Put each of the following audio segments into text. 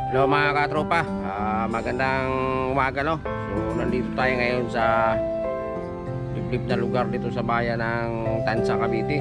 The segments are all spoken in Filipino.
Hello mga katropa, magandang umaga no. So nandito tayo ngayon sa liblib na lugar dito sa bayan ng Tansa, Cavite.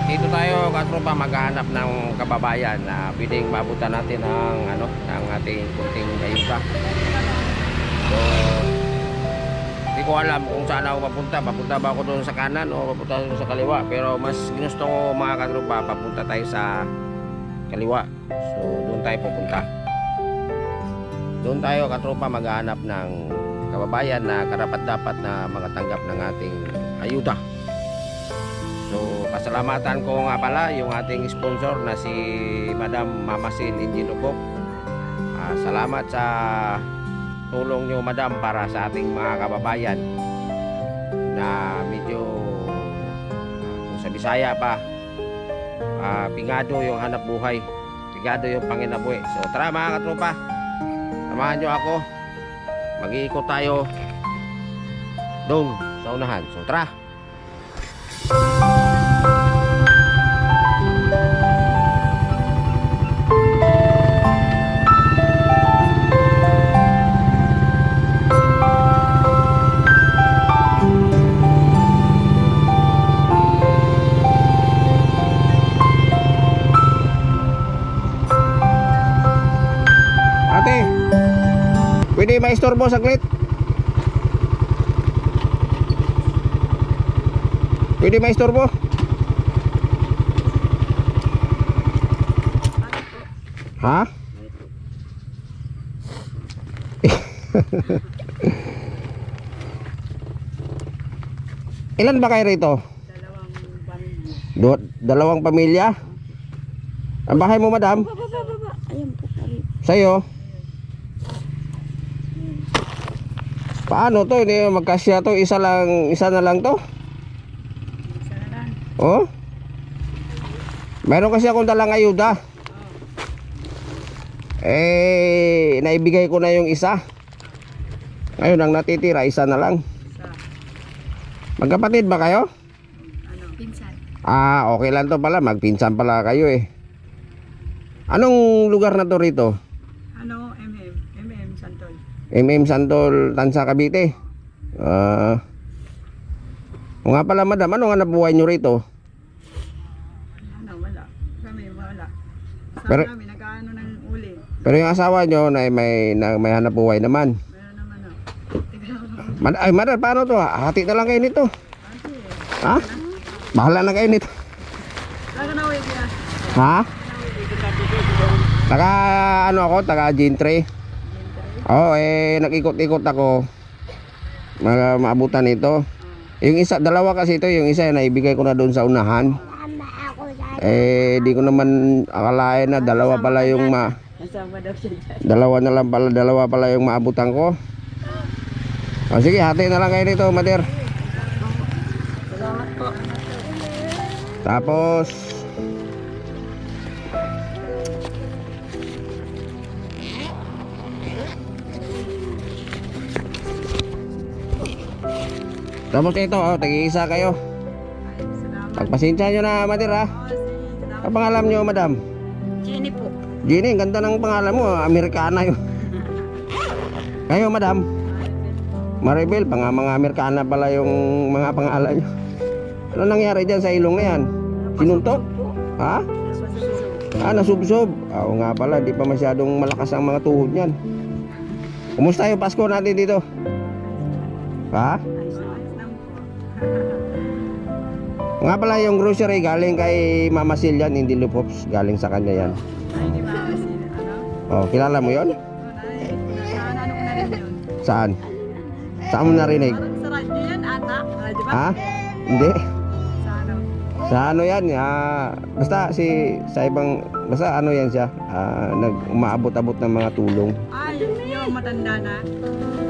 Dito tayo katropa maghahanap ng kababayan na pwedeng mabutan natin ng ating kunting ayuda. So hindi ko alam kung saan ako papunta. Papunta ba ako doon sa kanan o papunta doon sa kaliwa? Pero mas ginusto ko mga katropa, papunta tayo sa kaliwa. So doon tayo pupunta. Doon tayo katropa maghahanap ng kababayan na karapat-dapat na makatanggap ng ating ayuda. So pasalamatan ko nga pala yung ating sponsor na si Madam Mamasin Injinubok. Salamat sa tulong nyo Madam para sa ating mga kababayan na medyo kung sa Bisaya pa pingado yung hanap buhay, pingado yung panginabuhi. So tara mga katropa, samahan nyo ako, mag-iikot tayo doon sa unahan. So tara. Ate, pwede maistorbo saglit? Pwede maistorbo? Ha? Ilan ba kayo rito? Dalawang pamilya? Ang bahay mo Madam? Ayan po, Sa'yo? Paano to? Hindi magkasya to. Isa na lang to. Oh? Meron kasi akong dalang ayuda. Naibigay ko na yung isa. Ngayon ang natitira, isa na lang. Magkapatid ba kayo? Pinsan. Okay lang to pala. Magpinsan pala kayo eh. Anong lugar na to rito? MM Santol. MM Santol, Tansa, Cavite. O nga pala Madam, ano nga nabuhay nyo rito? Wala. Kami, wala. Sa Pero- kami, nag-ano ng uli. Pero yung asawa nyo na may hanap buhay naman. Meron naman Teka lang. Madam, paano to? Hati na lang kayo nito. Ate, Ha? Bahala na kayo nito. laga na uwi kaya. Ha? Taga Gentry. Oo, nag-ikot-ikot ako. Maabutan ito. Yung isa, dalawa kasi ito, yung isa naibigay ko na doon sa unahan. Di ko naman akalain na dalawa pala yung Nasama daw siya dyan. dalawa pala yung maabutan ko. Sige, hati na lang kayo nito, Mader. Salamat po. Tapos ito, tag-iisa kayo. Salamat. Pagpasensya nyo na, Mader ha. Salamat. Ang pangalan nyo, Madam? Jenny po. Jenny, ganda ng pangalan mo, Amerikana yun. Kayo, Madam? Maribel, mga Amerikana pala yung mga pangalan nyo. Ano nangyari dyan sa ilong na yan? Sinuntok? Ha? Nasubsob. Oo nga pala, di pa masyadong malakas ang mga tuhod niyan. Kumusta yung Pasko natin dito? Ha? Nga pala yung grocery galing kay Mama Sil yan, hindi Lupops, galing sa kanya yan. Ay, di ba kasi, Kilala mo yon? Ano ko na rin yun. Saan? Saan mo narinig? Parang sa radyo yan, ata. Radyo ba? Ha? Hindi. Sa ano? Sa ano yan? Basta basta ano yan siya, umaabot-abot ng mga tulong. Ay, yung matanda na.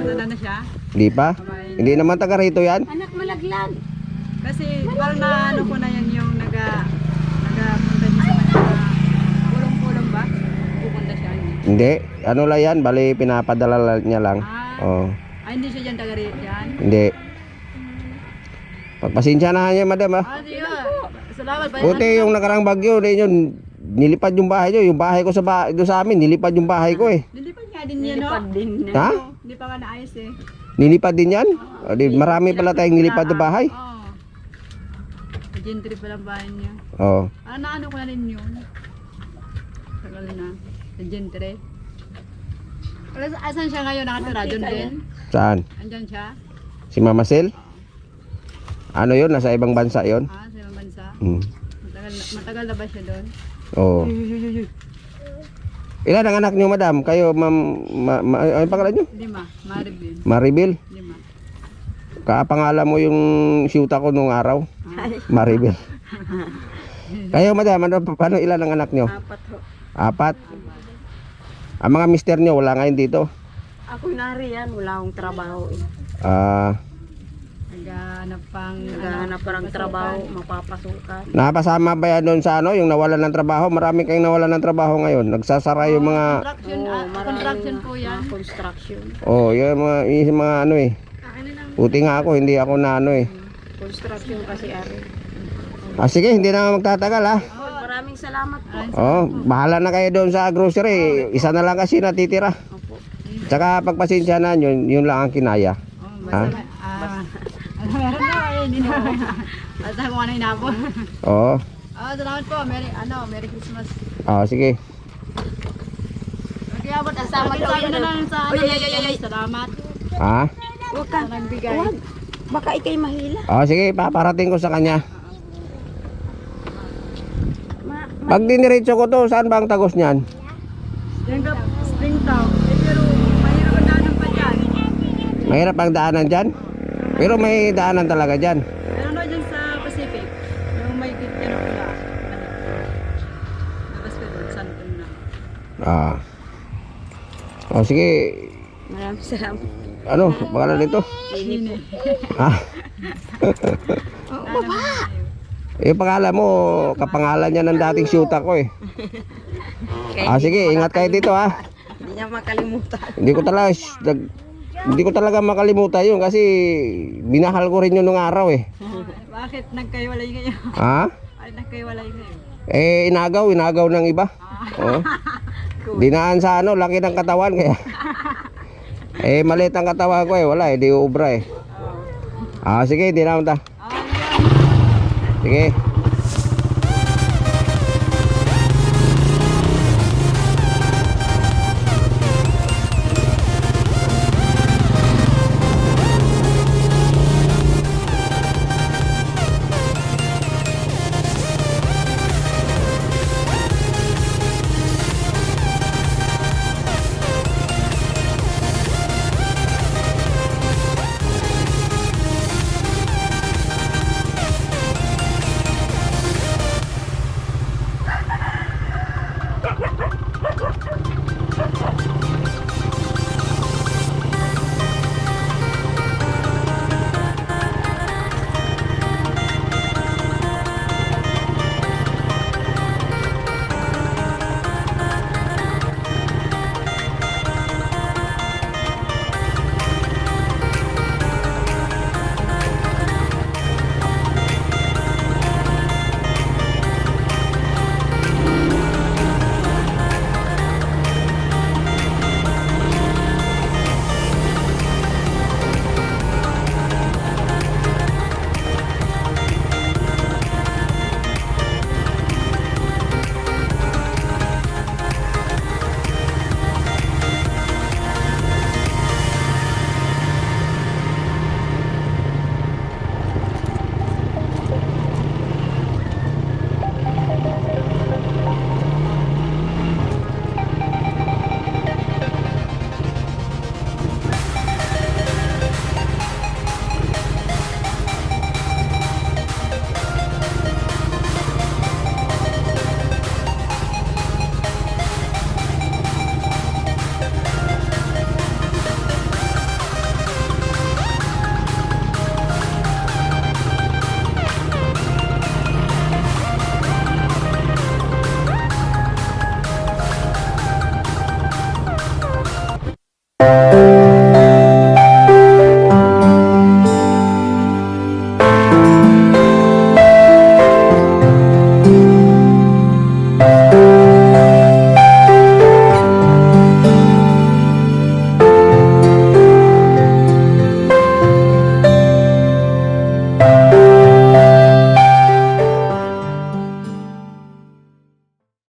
Matanda na siya. Di pa? Hindi naman taga rito yan? Anak malaglag. Kasi parang na ano ko na yan yung nagapunta niya sa kanya. Pulong-pulong ba? Pupunta siya. Hindi. Ano lang yan? Bali pinapadala niya lang. Oh. Ay, hindi siya dyan taga rito yan. Hindi. Pagpasensya na niya Madam ha. Sige. Salamat. Buti yung nakarang bagyo, di yun nilipad yung bahay nyo. Yung bahay ko doon sa amin, nilipad yung bahay ko eh. Nilipad nga din yan, no? Nilipad din. Ha? Hindi pa nga naayos eh. Nilipad din yan? O, di, marami pala tayong nilipad na bahay. Oo. Gentry pa lang bahay niya. Oo. Ano ko na rin yun. Tagal na. Sa gentry. Asan siya ngayon nakatira? Doon din? Saan? Andyan siya? Si Mama Sel? Ano yun? Nasa ibang bansa yun? Sa ibang bansa? Hmm. Matagal na ba siya doon? Oo. Ilan ang anak nyo, madam? Kayo, ma'am, ano pangalan nyo? 5. Maribel. Maribel? 5. Kapangalan mo yung siyuta ko nung araw? Maribel. Kayo, madam, paano ilan ang anak nyo? 4 ho. 4? Ang mga mister nyo, wala ngayon dito? Ako nariyan, wala akong trabaho eh. Naghahanap Naghahanap pa ng trabaho, mapapasukan. Napasama ba yan doon sa ano, yung nawalan ng trabaho? Marami kayong nawalan ng trabaho ngayon. Nagsasara yung mga... Construction, marami construction po yan. mga construction. Oh, yung mga ano eh. Puti nga ako, hindi ako na ano eh. Construction kasi ari. Sige, hindi na magtatagal ha. Maraming salamat po. Oh, bahala na kayo doon sa grocery. Isa na lang kasi natitira. Opo. Tsaka pagpasensya na yun lang ang kinaya. Oh, meron na hindi na. Basta kung ano inabot. Oo. Salamat po. Merry Christmas. Sige. Kaya ba't asama na lang sa salamat. Ha? Huwag ka. Nagbigay. Huwag. Baka ikay mahila. Sige, paparating ko sa kanya. Pag diniretso ko to, saan ba ang tagos niyan? Spring Town. Pero mahirap ang daanan pa dyan. Mahirap ang daanan dyan? Pero may daanan talaga dyan. Meron na dyan sa Pacific. Yung may kitchen o pula. Labas ka doon, Santon na. Sige. Maraming salamat. Ano? Pangalan nito? Sine. Ha? Yung pangalan mo, kapangalan niya ng dating syuta ko eh. Sige, ingat kayo dito ha. Hindi niya makalimutan. Hindi ko talaga makalimutan yun kasi binahal ko rin yun nung araw eh. Bakit nagkaiwalay kayo? Ha? Bakit nagkaiwalay kayo? Inagaw ng iba. Oh. Dinaan sa ano, laki ng katawan kaya. Maliit ang katawan ko wala di ubra eh. Sige, di na unta. Sige.